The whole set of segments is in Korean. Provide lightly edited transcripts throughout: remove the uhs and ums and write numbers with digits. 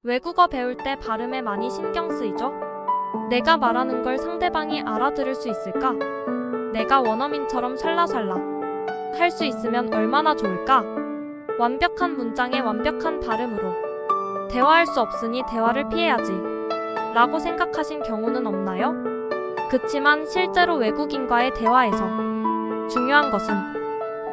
외국어 배울 때 발음에 많이 신경 쓰이죠? 내가 말하는 걸 상대방이 알아들을 수 있을까? 내가 원어민처럼 살라살라 할 수 있으면 얼마나 좋을까? 완벽한 문장에 완벽한 발음으로 대화할 수 없으니 대화를 피해야지 라고 생각하신 경우는 없나요? 그치만 실제로 외국인과의 대화에서 중요한 것은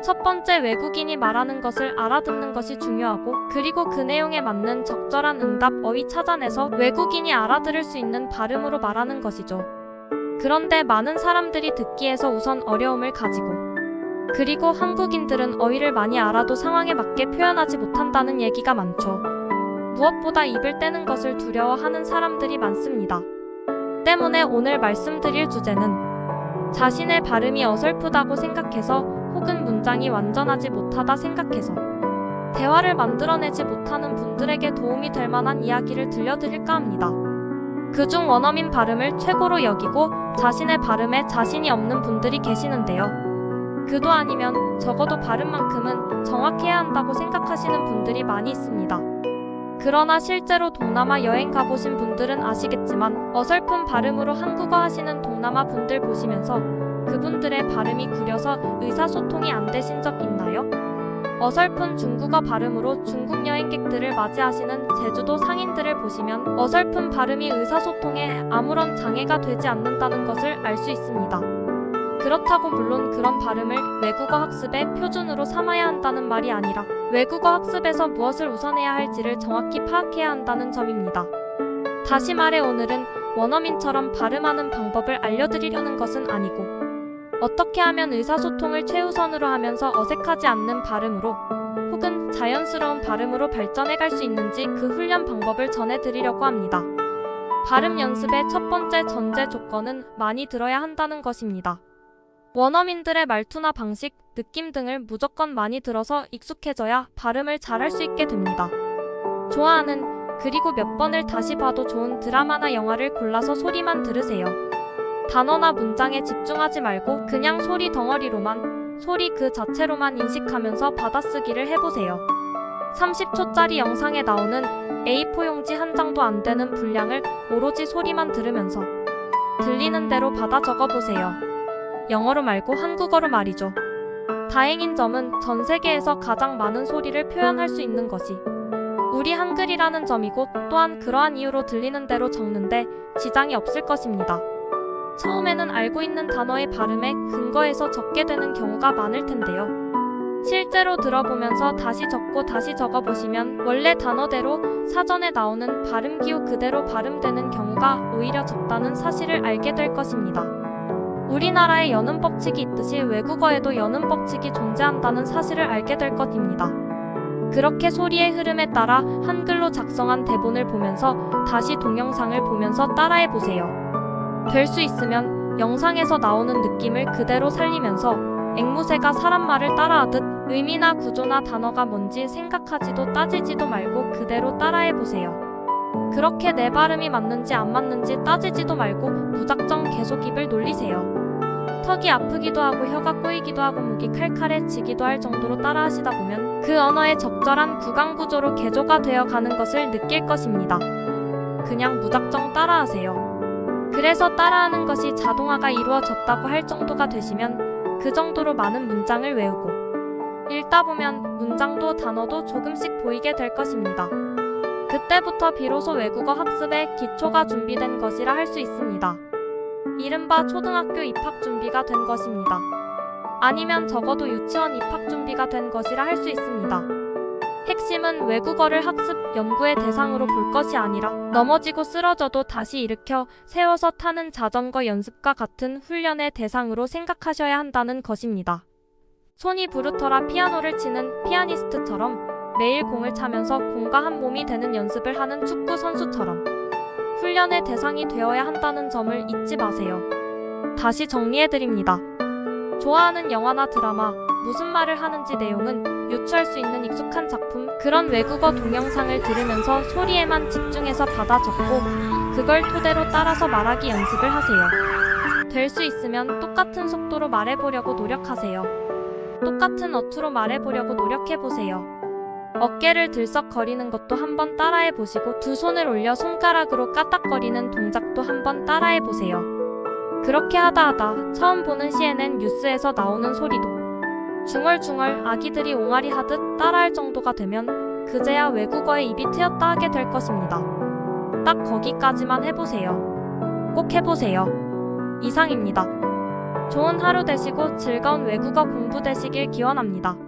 첫 번째, 외국인이 말하는 것을 알아듣는 것이 중요하고, 그리고 그 내용에 맞는 적절한 응답, 어휘 찾아내서 외국인이 알아들을 수 있는 발음으로 말하는 것이죠. 그런데 많은 사람들이 듣기에서 우선 어려움을 가지고, 그리고 한국인들은 어휘를 많이 알아도 상황에 맞게 표현하지 못한다는 얘기가 많죠. 무엇보다 입을 떼는 것을 두려워하는 사람들이 많습니다. 때문에 오늘 말씀드릴 주제는 자신의 발음이 어설프다고 생각해서 혹은 문장이 완전하지 못하다 생각해서 대화를 만들어내지 못하는 분들에게 도움이 될 만한 이야기를 들려드릴까 합니다. 그중 원어민 발음을 최고로 여기고 자신의 발음에 자신이 없는 분들이 계시는데요. 그도 아니면 적어도 발음만큼은 정확해야 한다고 생각하시는 분들이 많이 있습니다. 그러나 실제로 동남아 여행 가보신 분들은 아시겠지만 어설픈 발음으로 한국어 하시는 동남아 분들 보시면서 그분들의 발음이 구려서 의사소통이 안 되신 적 있나요? 어설픈 중국어 발음으로 중국 여행객들을 맞이하시는 제주도 상인들을 보시면 어설픈 발음이 의사소통에 아무런 장애가 되지 않는다는 것을 알 수 있습니다. 그렇다고 물론 그런 발음을 외국어 학습의 표준으로 삼아야 한다는 말이 아니라 외국어 학습에서 무엇을 우선해야 할지를 정확히 파악해야 한다는 점입니다. 다시 말해 오늘은 원어민처럼 발음하는 방법을 알려드리려는 것은 아니고 어떻게 하면 의사소통을 최우선으로 하면서 어색하지 않는 발음으로 혹은 자연스러운 발음으로 발전해갈 수 있는지 그 훈련 방법을 전해드리려고 합니다. 발음 연습의 첫 번째 전제 조건은 많이 들어야 한다는 것입니다. 원어민들의 말투나 방식, 느낌 등을 무조건 많이 들어서 익숙해져야 발음을 잘할 수 있게 됩니다. 좋아하는, 그리고 몇 번을 다시 봐도 좋은 드라마나 영화를 골라서 소리만 들으세요. 단어나 문장에 집중하지 말고 그냥 소리 덩어리로만, 소리 그 자체로만 인식하면서 받아쓰기를 해보세요. 30초짜리 영상에 나오는 A4 용지 한 장도 안 되는 분량을 오로지 소리만 들으면서 들리는 대로 받아 적어보세요. 영어로 말고 한국어로 말이죠. 다행인 점은 전 세계에서 가장 많은 소리를 표현할 수 있는 것이 우리 한글이라는 점이고, 또한 그러한 이유로 들리는 대로 적는데 지장이 없을 것입니다. 처음에는 알고 있는 단어의 발음에 근거해서 적게 되는 경우가 많을 텐데요. 실제로 들어보면서 다시 적고 다시 적어보시면 원래 단어대로 사전에 나오는 발음기호 그대로 발음되는 경우가 오히려 적다는 사실을 알게 될 것입니다. 우리나라에 연음 법칙이 있듯이 외국어에도 연음 법칙이 존재한다는 사실을 알게 될 것입니다. 그렇게 소리의 흐름에 따라 한글로 작성한 대본을 보면서 다시 동영상을 보면서 따라해보세요. 될 수 있으면 영상에서 나오는 느낌을 그대로 살리면서 앵무새가 사람 말을 따라하듯 의미나 구조나 단어가 뭔지 생각하지도 따지지도 말고 그대로 따라해보세요. 그렇게 내 발음이 맞는지 안 맞는지 따지지도 말고 무작정 계속 입을 놀리세요. 턱이 아프기도 하고 혀가 꼬이기도 하고 목이 칼칼해지기도 할 정도로 따라하시다 보면 그 언어의 적절한 구강구조로 개조가 되어 가는 것을 느낄 것입니다. 그냥 무작정 따라하세요. 그래서 따라하는 것이 자동화가 이루어졌다고 할 정도가 되시면 그 정도로 많은 문장을 외우고 읽다 보면 문장도 단어도 조금씩 보이게 될 것입니다. 그때부터 비로소 외국어 학습의 기초가 준비된 것이라 할 수 있습니다. 이른바 초등학교 입학 준비가 된 것입니다. 아니면 적어도 유치원 입학 준비가 된 것이라 할 수 있습니다. 핵심은 외국어를 학습, 연구의 대상으로 볼 것이 아니라 넘어지고 쓰러져도 다시 일으켜 세워서 타는 자전거 연습과 같은 훈련의 대상으로 생각하셔야 한다는 것입니다. 손이 부르터라 피아노를 치는 피아니스트처럼 매일 공을 차면서 공과 한 몸이 되는 연습을 하는 축구 선수처럼 훈련의 대상이 되어야 한다는 점을 잊지 마세요. 다시 정리해드립니다. 좋아하는 영화나 드라마, 무슨 말을 하는지 내용은 유추할 수 있는 익숙한 작품, 그런 외국어 동영상을 들으면서 소리에만 집중해서 받아 적고 그걸 토대로 따라서 말하기 연습을 하세요. 될 수 있으면 똑같은 속도로 말해보려고 노력하세요. 똑같은 어투로 말해보려고 노력해보세요. 어깨를 들썩거리는 것도 한번 따라해 보시고 두 손을 올려 손가락으로 까딱거리는 동작도 한번 따라해 보세요. 그렇게 하다 처음 보는 시에는 뉴스에서 나오는 소리도 중얼중얼 아기들이 옹알이 하듯 따라할 정도가 되면 그제야 외국어에 입이 트였다 하게 될 것입니다. 딱 거기까지만 해보세요. 꼭 해보세요. 이상입니다. 좋은 하루 되시고 즐거운 외국어 공부 되시길 기원합니다.